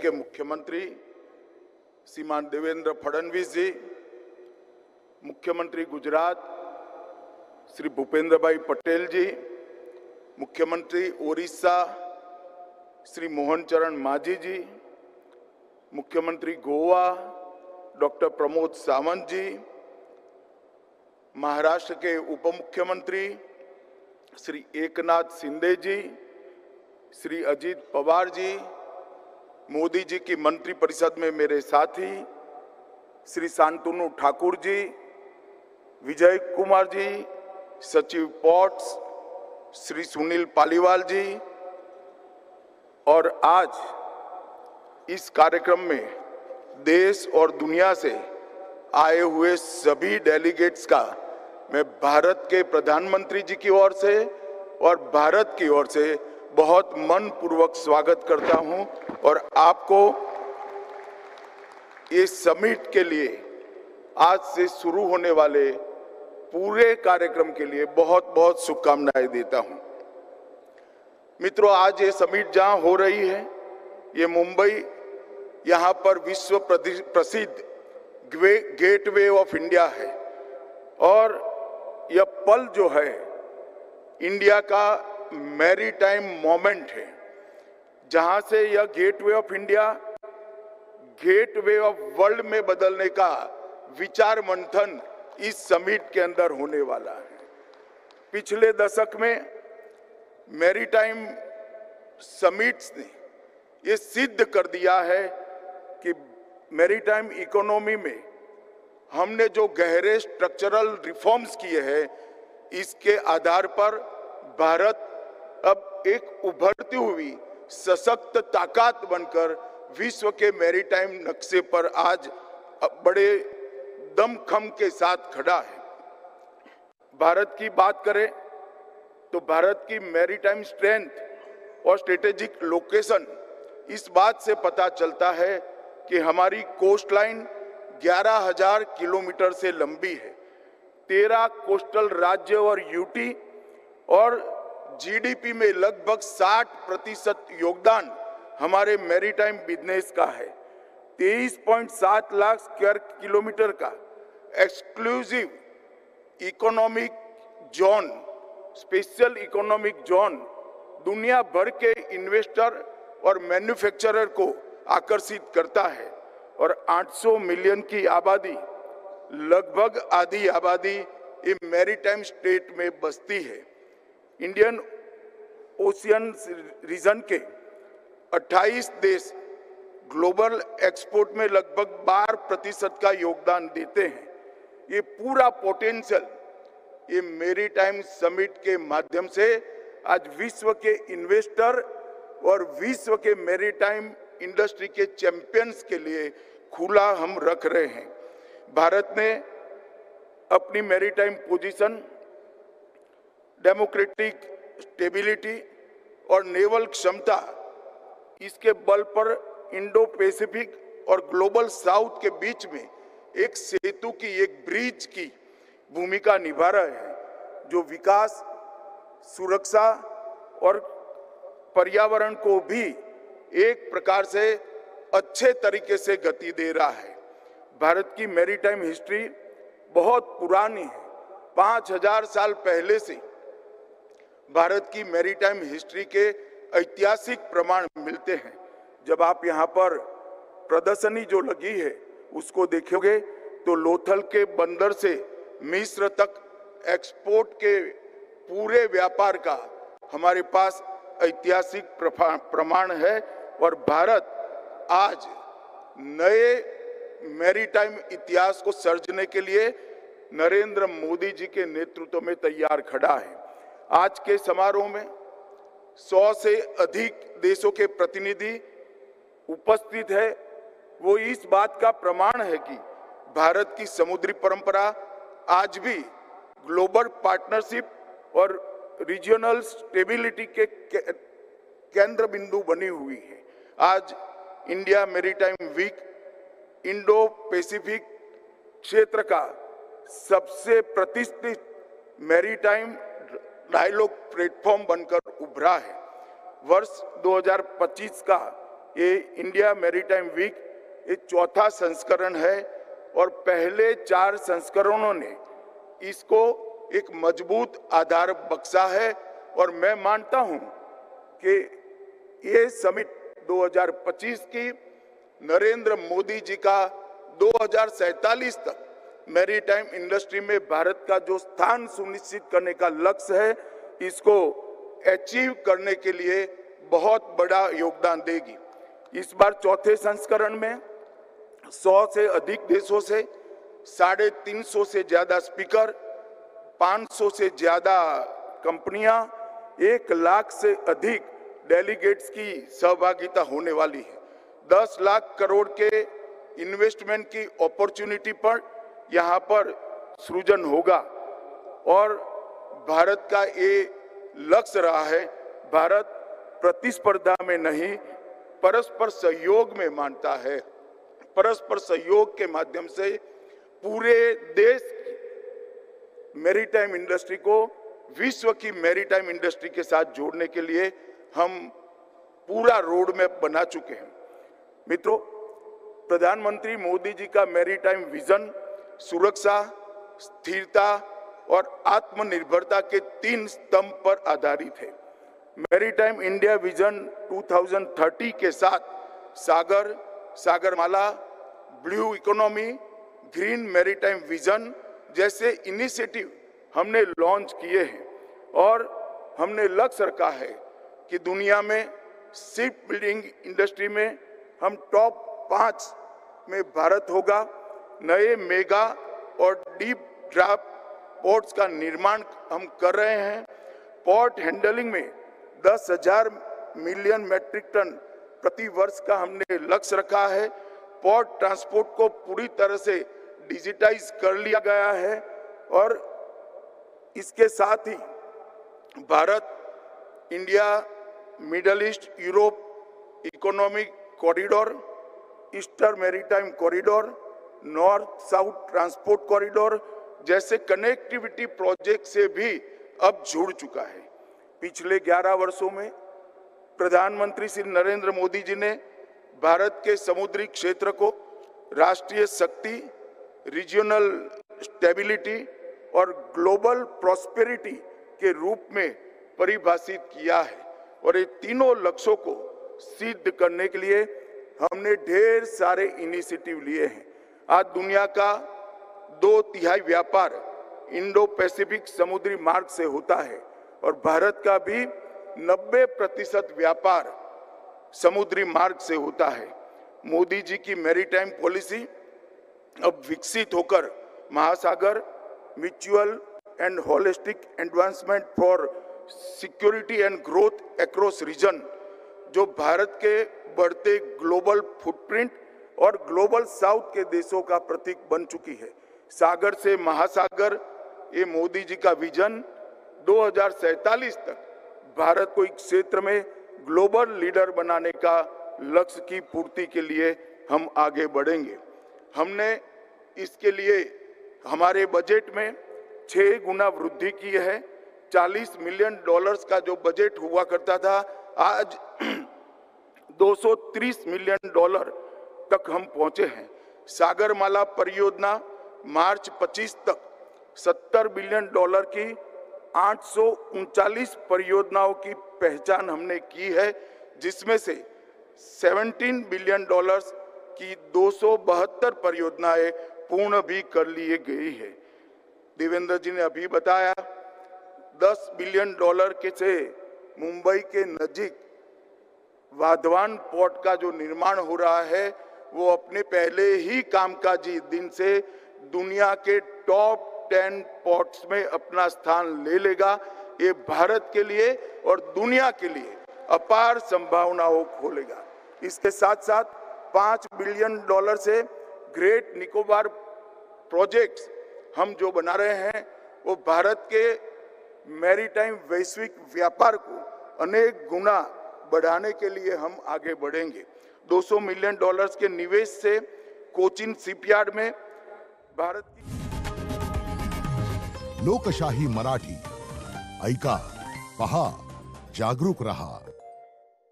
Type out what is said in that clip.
के मुख्यमंत्री श्रीमान देवेंद्र फडणवीस जी, मुख्यमंत्री गुजरात श्री भूपेंद्र भाई पटेल जी, मुख्यमंत्री ओडिशा श्री मोहन चरण मांझी जी, मुख्यमंत्री गोवा डॉक्टर प्रमोद सावंत जी, महाराष्ट्र के उप मुख्यमंत्री श्री एकनाथ शिंदे जी, श्री अजीत पवार जी, मोदी जी की मंत्रिपरिषद में मेरे साथी श्री शांतनु ठाकुर जी, विजय कुमार जी, सचिव पोर्ट्स श्री सुनील पालीवाल जी, और आज इस कार्यक्रम में देश और दुनिया से आए हुए सभी डेलीगेट्स का मैं भारत के प्रधानमंत्री जी की ओर से और भारत की ओर से बहुत मनपूर्वक स्वागत करता हूं और आपको इस समिट के लिए आज से शुरू होने वाले पूरे कार्यक्रम के लिए बहुत बहुत शुभकामनाएं देता हूं। मित्रों, आज ये समिट जहां हो रही है, ये मुंबई, यहाँ पर विश्व प्रसिद्ध गेटवे ऑफ इंडिया है और यह पल जो है इंडिया का मैरीटाइम मोमेंट है, जहां से यह gateway of India gateway of world में बदलने का विचार मंथन इस समिट के अंदर होने वाला है। पिछले दशक में मैरीटाइम समिट्स ने ये सिद्ध कर दिया है कि मैरीटाइम इकोनॉमी में हमने जो गहरे स्ट्रक्चरल रिफॉर्म्स किए हैं, इसके आधार पर भारत अब एक उभरती हुई सशक्त ताकत बनकर विश्व के मैरीटाइम नक्शे पर आज बड़े दमखम के साथ खड़ा है। भारत की बात करें तो भारत की मैरीटाइम स्ट्रेंथ और स्ट्रेटेजिक लोकेशन इस बात से पता चलता है कि हमारी कोस्ट लाइन 11,000 किलोमीटर से लंबी है। 13 कोस्टल राज्य और यूटी और जीडीपी में लगभग 60% योगदान हमारे मैरीटाइम बिजनेस का है। 23.7 लाख स्क्वायर किलोमीटर का exclusive economic zone, special economic zone दुनिया भर के इन्वेस्टर और मैन्युफैक्चरर को आकर्षित करता है और 800 मिलियन की आबादी, लगभग आधी आबादी ये मैरीटाइम स्टेट में बसती है। इंडियन ओशियन रीजन के 28 देश ग्लोबल एक्सपोर्ट में लगभग 12% का योगदान देते हैं। ये पूरा पोटेंशियल ये मैरीटाइम समिट के माध्यम से आज विश्व के इन्वेस्टर और विश्व के मैरीटाइम इंडस्ट्री के चैंपियंस के लिए खुला हम रख रहे हैं। भारत ने अपनी मैरीटाइम पोजीशन, डेमोक्रेटिक स्टेबिलिटी और नेवल क्षमता, इसके बल पर इंडो पैसिफिक और ग्लोबल साउथ के बीच में एक सेतु की, एक ब्रिज की भूमिका निभा रहे हैं, जो विकास, सुरक्षा और पर्यावरण को भी एक प्रकार से अच्छे तरीके से गति दे रहा है। भारत की मैरीटाइम हिस्ट्री बहुत पुरानी है। 5000 साल पहले से भारत की मैरीटाइम हिस्ट्री के ऐतिहासिक प्रमाण मिलते हैं। जब आप यहाँ पर प्रदर्शनी जो लगी है उसको देखोगे तो लोथल के बंदर से मिस्र तक एक्सपोर्ट के पूरे व्यापार का हमारे पास ऐतिहासिक प्रमाण है और भारत आज नए मैरीटाइम इतिहास को सर्जने के लिए नरेंद्र मोदी जी के नेतृत्व में तैयार खड़ा है। आज के समारोह में 100 से अधिक देशों के प्रतिनिधि उपस्थित है। वो इस बात का प्रमाण है कि भारत की समुद्री परंपरा आज भी ग्लोबल पार्टनरशिप और रीजनल स्टेबिलिटी के केंद्र बिंदु बनी हुई है। आज India maritime week Indo Pacific क्षेत्र का सबसे प्रतिष्ठित मैरीटाइम डायलॉग प्लेटफॉर्म बनकर उभरा है। वर्ष 2025 का ये इंडिया मैरीटाइम वीक ये चौथा संस्करण है और पहले 4 संस्करणों ने इसको एक मजबूत आधार बख्शा है और मैं मानता हूं कि ये समिट 2025 की नरेंद्र मोदी जी का 2047 तक मैरीटाइम इंडस्ट्री में भारत का जो स्थान सुनिश्चित करने का लक्ष्य है, इसको अचीव करने के लिए बहुत बड़ा योगदान देगी। इस बार चौथे संस्करण में 100 से अधिक देशों से 350 से ज्यादा स्पीकर, 500 से ज्यादा कंपनियां, 1 लाख से अधिक डेलीगेट्स की सहभागिता होने वाली है। 10 लाख करोड़ के इन्वेस्टमेंट की अपॉर्चुनिटी पर यहाँ पर सृजन होगा और भारत का ये लक्ष्य रहा है। भारत प्रतिस्पर्धा में नहीं, परस्पर सहयोग में मानता है। परस्पर सहयोग के माध्यम से पूरे देश मैरीटाइम इंडस्ट्री को विश्व की मैरीटाइम इंडस्ट्री के साथ जोड़ने के लिए हम पूरा रोड मैप बना चुके हैं। मित्रों, प्रधानमंत्री मोदी जी का मैरीटाइम विजन सुरक्षा, स्थिरता और आत्मनिर्भरता के 3 स्तंभ पर आधारित है। मैरीटाइम इंडिया विजन 2030 के साथ Sagar, Sagarmala, blue economy, green maritime vision जैसे इनिशिएटिव हमने लॉन्च किए हैं और हमने लक्ष्य रखा है कि दुनिया में शिप बिल्डिंग इंडस्ट्री में हम टॉप 5 में भारत होगा। नए मेगा और डीप ड्राफ्ट पोर्ट्स का निर्माण हम कर रहे हैं। पोर्ट हैंडलिंग में 10,000 मिलियन मैट्रिक टन प्रति वर्ष का हमने लक्ष्य रखा है। पोर्ट ट्रांसपोर्ट को पूरी तरह से डिजिटाइज कर लिया गया है और इसके साथ ही Bharat India Middle East Europe economic corridor, eastern maritime corridor, north south transport corridor जैसे कनेक्टिविटी प्रोजेक्ट से भी अब जुड़ चुका है। पिछले 11 वर्षों में प्रधानमंत्री श्री नरेंद्र मोदी जी ने भारत के समुद्री क्षेत्र को राष्ट्रीय शक्ति, रीजनल स्टेबिलिटी और ग्लोबल प्रॉस्पेरिटी के रूप में परिभाषित किया है और ये तीनों लक्ष्यों को सिद्ध करने के लिए हमने ढेर सारे इनिशिएटिव लिए हैं। आज दुनिया का 2/3 व्यापार इंडो पैसिफिक समुद्री मार्ग से होता है और भारत का भी 90% व्यापार समुद्री मार्ग से होता है। मोदी जी की मैरीटाइम पॉलिसी अब विकसित होकर महासागर, mutual and holistic advancement for security and growth across region, जो भारत के बढ़ते ग्लोबल फुटप्रिंट और ग्लोबल साउथ के देशों का प्रतीक बन चुकी है। सागर से महासागर, ये मोदी जी का विजन 2047 तक भारत को इस क्षेत्र में ग्लोबल लीडर बनाने का लक्ष्य की पूर्ति के लिए हम आगे बढ़ेंगे। हमने इसके लिए हमारे बजट में 6 गुना वृद्धि की है। $40 मिलियन का जो बजट हुआ करता था, आज $230 मिलियन तक हम पहुंचे हैं। सागरमाला परियोजना मार्च 25 तक $70 बिलियन की 839 परियोजनाओं की पहचान हमने की है, जिसमें से $17 बिलियन की 272 परियोजनाएं पूर्ण भी कर लिए गई है। देवेंद्र जी ने अभी बताया $10 बिलियन के से मुंबई के नजीक वाधवान पोर्ट का जो निर्माण हो रहा है, वो अपने पहले ही कामकाजी दिन से दुनिया के टॉप 10 पोर्ट्स में अपना स्थान ले लेगा। ये भारत के लिए और दुनिया के लिए अपार संभावनाओं खोलेगा। इसके साथ साथ $5 बिलियन से ग्रेट निकोबार प्रोजेक्ट्स हम जो बना रहे हैं, वो भारत के मैरीटाइम वैश्विक व्यापार को अनेक गुना बढ़ाने के लिए हम आगे बढ़ेंगे। $200 मिलियन के निवेश से कोचिन शिपयार्ड में भारत की लोकशाही मराठी ऐका, पहा, जागरूक रहा।